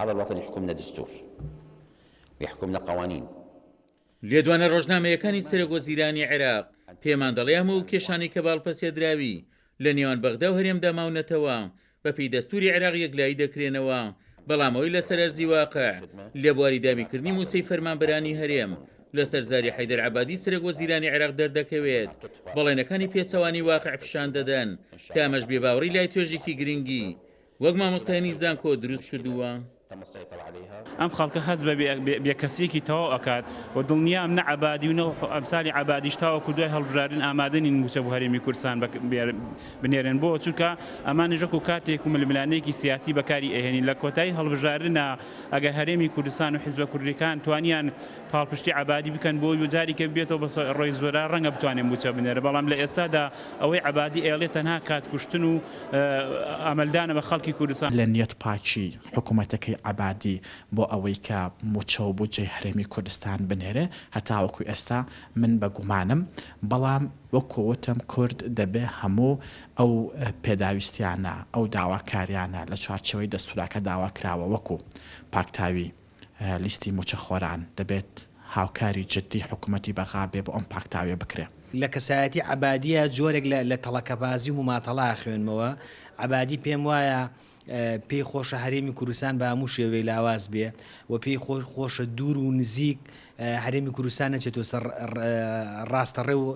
هذا الوطن يحكمنا دستور ويحكمنا قوانين. لێدوانە ڕۆژنامەیەکانی سەرۆکوەزیرانی عێراق پێمان دەڵێ هەموو کێشانی کە باڵپەسێدراوی لە نێوان بەغدا و هەرێمدا ماونەتەوە بەپێی دەستوری عێراق یەکلایی دەکرێنەوە، بەڵام ئەوەی لەسەر ئەرزی واقع لە بواری دامیکردنی موچەی فەرمانبەرانی هەرێم لەسەر زاری حەیدەر عەبادی سەرۆکوەزیرانی عێراق دەردەکەوێت. بەڵێنەکانی پێچەوانی واقع پیشان دەدەن کە ئەمەش بێباوەڕی لای توێژێکی گرنگی وەک مامۆستای زانکۆ دروست کردووە. ئەم خەڵکە هەست بە بێکەسیەکی تەواو ئەکات و دڵنیا ئەم نەعەبادی و ئەمسالی عەبادیش تاوەکو دوای هەڵبژاردن ئامادەنین موچە بۆ هەرێمی کوردستان بنێرن بۆ چونکە ئەمانە ژەک و کاتێک و ململانەیەکی سیاسی بەکاری ئەهێنین لە کۆتایی هەڵبژاردنە ئەگەر هەرێمی کوردستان و حیزبە کوردەکان توانیان پاڵپشتی عەبادی بکەن بۆ جارێکە بێتەوە بە ڕۆی زۆرا ڕەنگە بتوانێت موچە بنێرە، بەڵام لە ئێستادا ئەوەی عەبادی ئێڵێ تەنها کاتکوشتن و ئەمەلدانە بە خەڵکی کوردستان لە نیەت پاچی حکوومەتەکەی عەبادی بۆ ئەوەی کە موچە و بودجەی هەرێمی کوردستان بنێرێ هەتاوەکو ئێستا من بە گومانم، بەڵام وەکووتم کورد دەبێ هەموو ئەو پێداویستیانە ئەو داواکاریانە لە چوارچەوەی دەستوراکە داواکراوە وەکو پاکتاوی لیستی موچەخۆران دەبێت هاوکاری جدی حکوومەتی بەغا بێ بۆ ئەم پاکتاوێ بکرێ. لە کەسایەتی عەبادیە جۆرێک لە تەڵەکەبازی و ماتەڵا خوێنمەوە. عەبادی پێم وایە پێی خۆشە هەرێمی کوردستان بە هەموو شێوەی لاواز بێ و پێی خۆشە دوور و نزیک هەرێمی کوردستان نەچێتەوە سەر ڕاستەڕێ و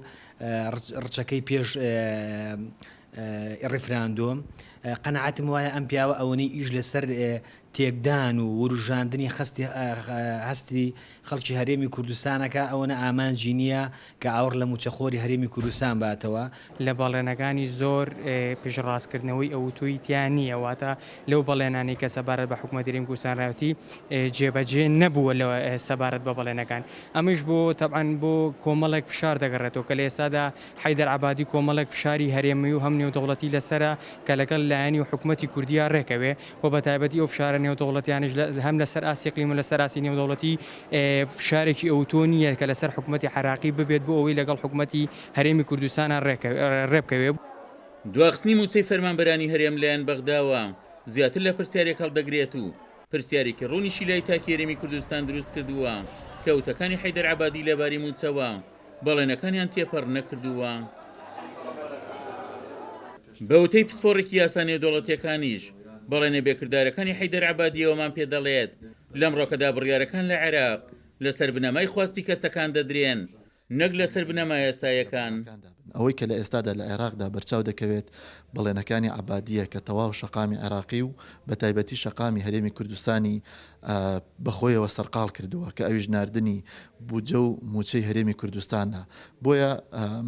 ڕچەکەی پێش ڕێفراندۆم. قەنەعەتم وایە ئەم پیاوە ئەوەنەی ئیش لەسەر تێکدان و وروژاندنی هەستی خەڵکی هەرێمی کوردستانەکە ئەوەنە ئامانجی نییە کە ئاور لە موچەخۆری هەرێمی کوردستان باتەوە. لە بەڵێنەکانی زۆر پێشڕاستکردنەوەی ئەوتوی تیان نییە، واتە لەو بەڵێنانی کە سەبارەت بە حکوومەتی هەرێمی کوردستان ڕاوەتی جێبەجێ نەبووە لە سەبارەت بە بەڵێنەکان. ئەمەش بۆ تەبعاً بۆ کۆمەڵێک فشار دەگەڕێتەوە کە لە ئێستادا حەیدەر عەبادی کۆمەڵێک فشاری هەرێمی و هەم نێودەوڵەتی لەسرە کە لەگەڵ لایەنی و حکوومەتی کوردیا ڕێکەوێ و بەتایبەتی ئەو فشارە نێودەوڵەتیانش هەم لەسەر ئاسی ئیقلیم و لەسەر ئاسی نێودەوڵەتی فشارێکی ئەوتۆ نییە کە لەسەر حکوومەتی عێراقی ببێت بۆ ئەوەی لەگەڵ حکوومەتی هەرێمی کوردستانە ڕێبکەوێت. دواخستنی موچەی فەرمانبەرانی هەرێم لایەن بەغداوە زیاتر لە پرسیارێک هەڵدەگرێت و پرسیارێکی ڕوونیشی لای تاکی هەرێمی کوردستان دروست کردووە کە وتەکانی حەیدەر عەبادی لەباری موچەوە بەڵێنەکانیان تێپەڕ نەکردووە. بەوتەی پسپۆڕێکی یاسا نێودەوڵەتیەکانیش بەڵێنە بێکردارەکانی حەیدەر عەبادی ئەومان پێ دەڵێت لەم ڕۆکەدا بڕیارەکان لە عێراق لەسەر بنەمای خواستی کەسەکان دەدرێن نەک لەسەر بنەمای یاسایەکان. ئەوەی کە لە ئێستادا لە عێراقدا بەرچاو دەکەوێت بەڵێنەکانی عەبادیە کە تەواو شەقامی عێراقی و بە تایبەتی شەقامی هەرێمی کوردستانی بەخۆیەوە سەرقاڵ کردووە کە ئەویش ناردنی بودجە و موچەی هەرێمی کوردستانە. بۆیە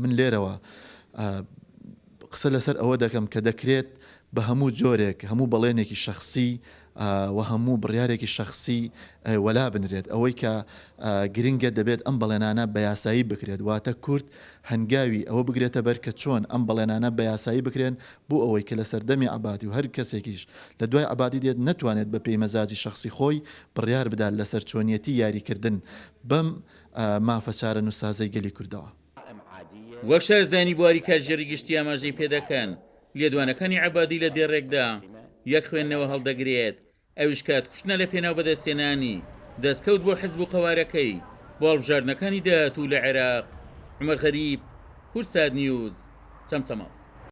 من لێرەوە قسە لەسەر ئەوە دەکەم کە دەکرێت بە هەموو جۆرێک هەموو بەڵێنێکی شەخصی و هەموو بڕیارێکی شەخصی وەلا بنرێت. ئەوەی کە گرنگە دەبێت ئەم بەڵێنانە بە یاسایی بکرێت، واتە کورد هەنگاوی ئەوە بگرێتە بەر کە چۆن ئەم بەڵێنانە بە یاسایی بکرێن بۆ ئەوەی کە لە سەردەمی عەبادی و هەر کەسێکیش لە دوای عەبادی دێت نەتوانێت بە پێی مەزاجی شەخصی خۆی بڕیار بدات لەسەر چۆنیەتی یاریکردن بەم مافە چارە نووسازەی گەلی کوردەوە. وەک شارزانی بواری کارژێری گشتی ئاماژەی پێدەکەن لێدوانەکانی عەبادی لە دێڕێکدا یەک خوێندنەوە هەڵدەگرێت، ئەویش کات کوشتنە لە پێناو بەدەستێنانی دەستکەوت بۆ حیزب و قەوارەکەی بۆ هەڵبژاردنەکانی داهاتوو لە عێراق. عومەر غەریب، کورسات نیوز، چەمچەمە.